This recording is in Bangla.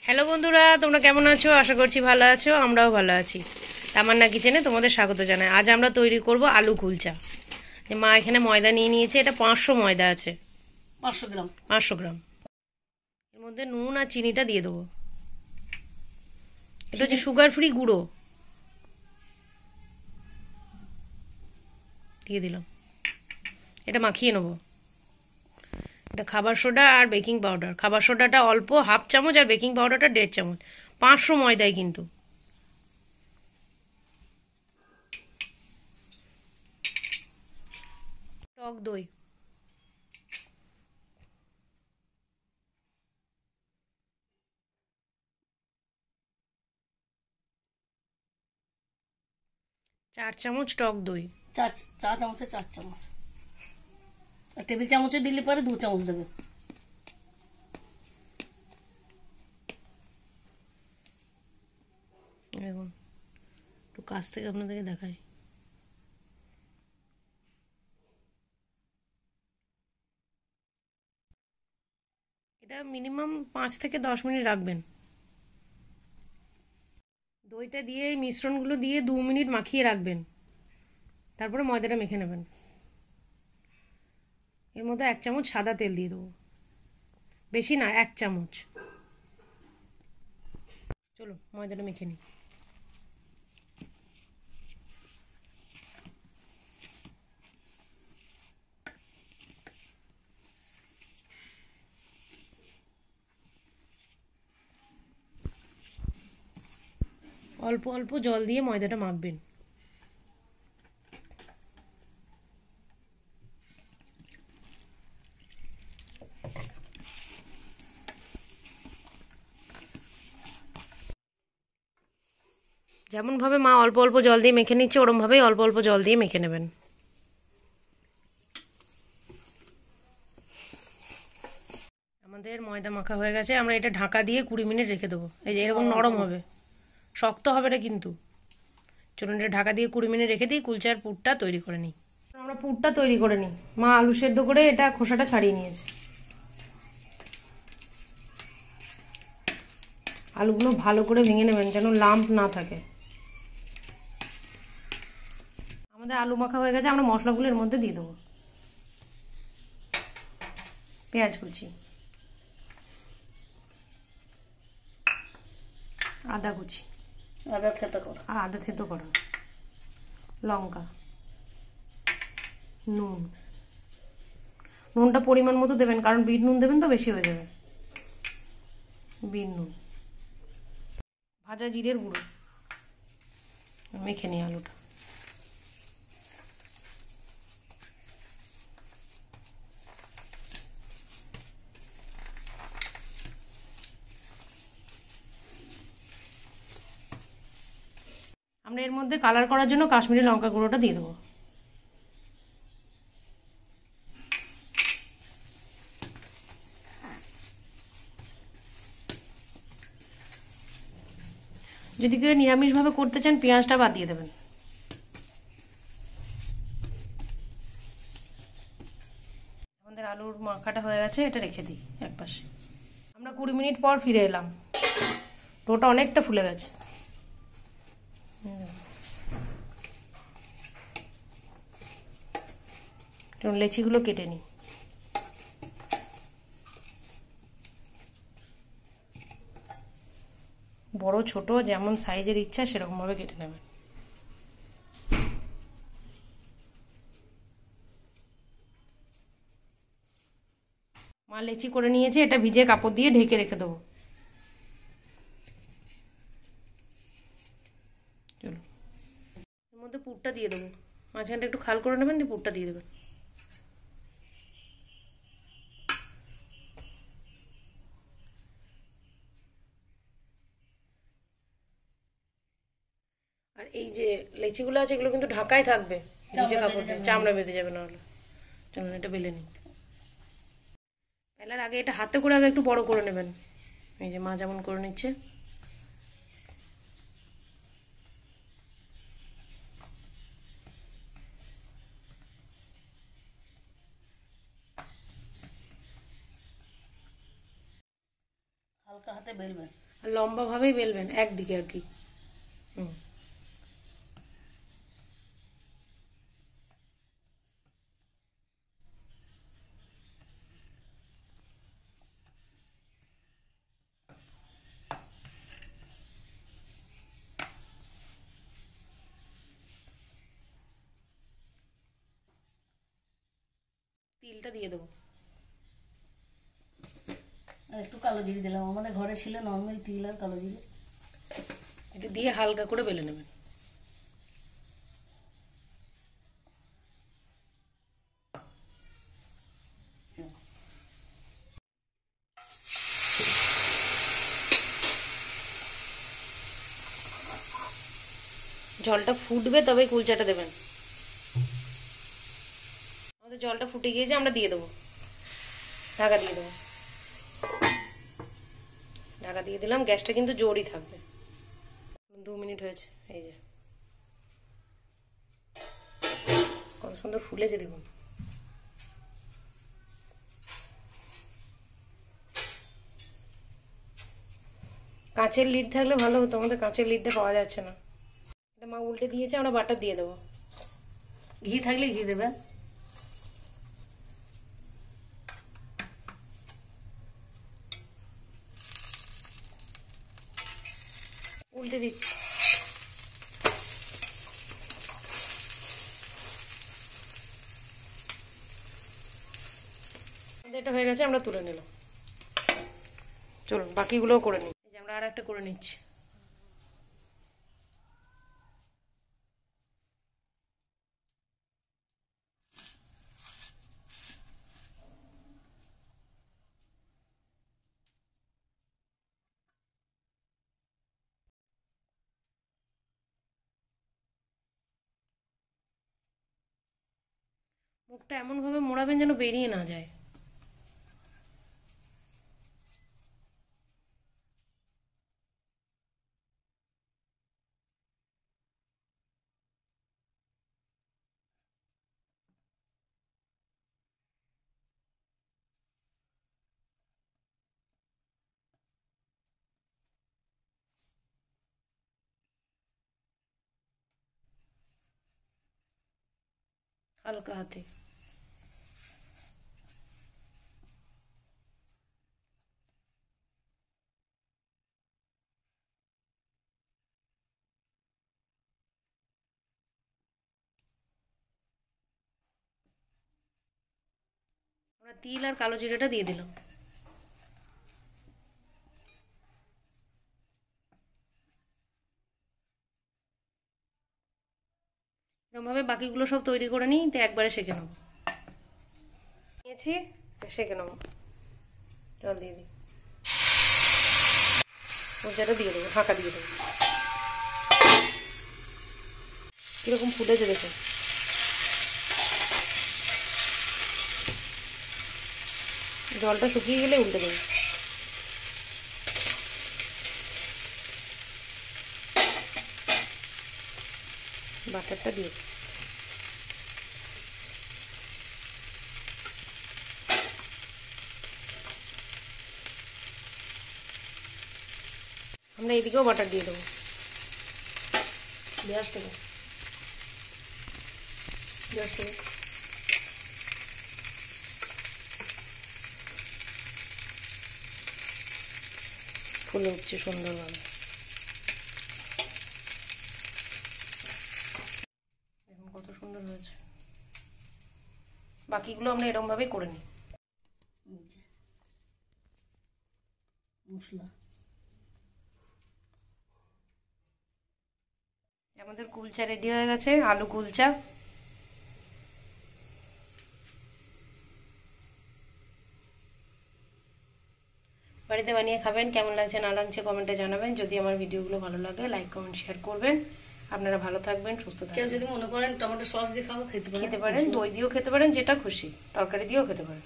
হ্যালো বন্ধুরা, তোমরা কেমন আছো? আশা করছি ভালো আছো। আমরাও ভালো আছি। তামান্না কিচেনে তোমাদের স্বাগত জানাই। আজ আমরা তৈরি করব আলু কুলচা। মা এখানে ময়দা নিয়ে নিয়েছে, এটা 500 ময়দা আছে। 500 গ্রাম। 500 গ্রাম। এর মধ্যে নুন আর চিনিটা দিয়ে দেবো। এটা হচ্ছে সুগার ফ্রি গুঁড়ো, দিয়ে দিলাম। এটা মাখিয়ে নেবো। এটা খাবার সোডা আর বেকিং পাউডার। খাবার সোডাটা অল্প, হাফ চামচ, আর বেকিং পাউডারটা 1.5 চামচ। 500 ময়দায় কিন্তু। টক দই, 4 চামচ টক দই। চা চামচে 4 চামচ। আর টেবিল চামচে দিলে পরে 2 চামচ দেবে। দেখুন, একটু কাছ থেকে আপনাদেরকে দেখাই। এটা মিনিমাম 5 থেকে 10 মিনিট রাখবেন। দইটা দিয়ে এই মিশ্রণগুলো দিয়ে 2 মিনিট মাখিয়ে রাখবেন। তারপরে ময়দাটা মেখে নেবেন। এর মধ্যে 1 চামচ সাদা তেল দিয়ে দেবো, বেশি না, 1 চামচ। চলো ময়দাটা মেখে নিই। অল্প অল্প জল দিয়ে ময়দাটা মাখবেন। যেমন ভাবে মা অল্প অল্প জল দিয়ে মেখে নিচ্ছে, ওরম ভাবেই অল্প অল্প জল দিয়ে মেখে নেবেন। আমাদের ময়দা মাখা হয়ে গেছে। আমরা এটা ঢাকা দিয়ে 20 মিনিট রেখে দেবো। এই যে এরকম নরম হবে, শক্ত হবে না কিন্তু। চলুন এটা ঢাকা দিয়ে 20 মিনিট রেখে দিই, কুলচার পুরটা তৈরি করে নিই। আমরা পুরটা তৈরি করে নিই। মা আলু সেদ্ধ করে এটা খোসাটা ছাড়িয়ে নিয়েছে। আলুগুলো ভালো করে ভেঙে নেবেন যেন লাম্প না থাকে। আমাদের আলু মাখা হয়ে গেছে। আমরা মশলাগুলো এর মধ্যে দিয়ে দেবো। পেঁয়াজ কুচি, আদা কুচি, আদা থেতো করা, আদা থেতো করা, লঙ্কা, নুন। নুনটা পরিমাণ মতো দেবেন, কারণ বিট নুন দেবেন তো বেশি হয়ে যাবে। বিট নুন, ভাজা জিরের গুঁড়ো। মেখে নিই আলুটা। আমরা এর মধ্যে কালার করার জন্য কাশ্মীরি লঙ্কা গুঁড়োটা দিয়ে দেবো। যদি কেউ নিরামিষভাবে করতে চান পেঁয়াজটা বাদ দিয়ে দেবেন। আমাদের আলুর মাখাটা হয়ে গেছে, এটা রেখে দিই একপাশে। আমরা 20 মিনিট পর ফিরে এলাম। ডোটা অনেকটা ফুলে গেছে। লেচিগুলো কেটে নিই। বড় ছোট যেমন সাইজের ইচ্ছা সেরকম ভাবে কেটে নেবেন। মা লেচি করে নিয়েছে, এটা ভিজে কাপড় দিয়ে ঢেকে রেখে দেবো। চলো এর মধ্যে পুরটা দিয়ে দেবো। মাঝখানটা একটু খাল করে নেবেন, দিয়ে পুরটা দিয়ে দেবেন। আর এই যে লেচিগুলো আছে এগুলো কিন্তু ঢাকায় থাকবে ভিজে কাপড় দিয়ে, চামড়া বেঁধে যাবে নাহলে। চলুন এটা বেলে নিই। বেলার আগে এটা হাতে করে আগে একটু বড় করে নেবেন। এই যে মা যেমন করে নিচ্ছে। হালকা হাতে বেলবেন। আর লম্বা ভাবেই বেলবেন একদিকে আর কি। হুম, তিলটা দিয়ে দেবো। আর একটু কালো জিরে দিলাম, আমাদের ঘরে ছিল নর্মাল তিল আর কালো জিরে। এটা দিয়ে হালকা করে বেলে নেবেন। জলটা ফুটবে তবেই কুলচাটা দেবেন। আমাদের জলটা ফুটে গিয়েছে, আমরা দিয়ে দেবো। ঢাকা দিয়ে দেবো। ঢাকা দিয়ে দিলাম, গ্যাসটা কিন্তু জোরই থাকবে। 2 মিনিট হয়েছে, এই যে কত সুন্দর ফুলেছে দেখুন। কাঁচের লিড থাকলে ভালো হতো, আমাদের কাঁচের লিডটা পাওয়া যাচ্ছে না। এটা মা উল্টে দিয়েছে, আমরা বাটার দিয়ে দেবো। ঘি থাকলে ঘি দেবেন। উল্টে দিচ্ছি। এটা হয়ে গেছে, আমরা তুলে নিলাম। চলুন বাকিগুলোও করে নিই। এই যে আমরা আর একটা করে নিচ্ছি। মুখটা এমন ভাবে মোড়াবেন যেন বেরিয়ে না যায়। হালকা হাতে। আমরা তিল আর কালো জিরাটা দিয়ে দিলাম। এরকম ভাবে বাকিগুলো সব তৈরি করে নিই, তো একবারে সেঁকে নেবো। নিয়েছি, সেঁকে নেবো। জল দিয়ে দিই, কুলচাটা দিয়ে দেবো, ঢাকা দিয়ে দেবো। কিরকম ফুটেছে দেখুন। জলটা শুকিয়ে গেলে উল্টে দেবো। বাটারটা দিয়ে আমরা এদিকেও বাটার দিয়ে দেবো। গ্যাসটা ফুলে উঠছে সুন্দরভাবে। দেখুন কত সুন্দর হয়েছে। বাকিগুলো আমরা এরকম ভাবে করে নিই। মশলা আমাদের কুলচা রেডি হয়ে গেছে, আলু কুলচা। বাড়িতে বানিয়ে খাবেন, কেমন লাগছে না লাগছে কমেন্টে জানাবেন। যদি আমার ভিডিওগুলো ভালো লাগে লাইক কমেন্ট শেয়ার করবেন। আপনারা ভালো থাকবেন, সুস্থ থাকবেন। কেউ যদি মনে করেন টমেটো সস দিয়ে খাবো, খেতে পারেন, দই দিয়েও খেতে পারেন, যেটা খুশি, তরকারি দিয়েও খেতে পারেন।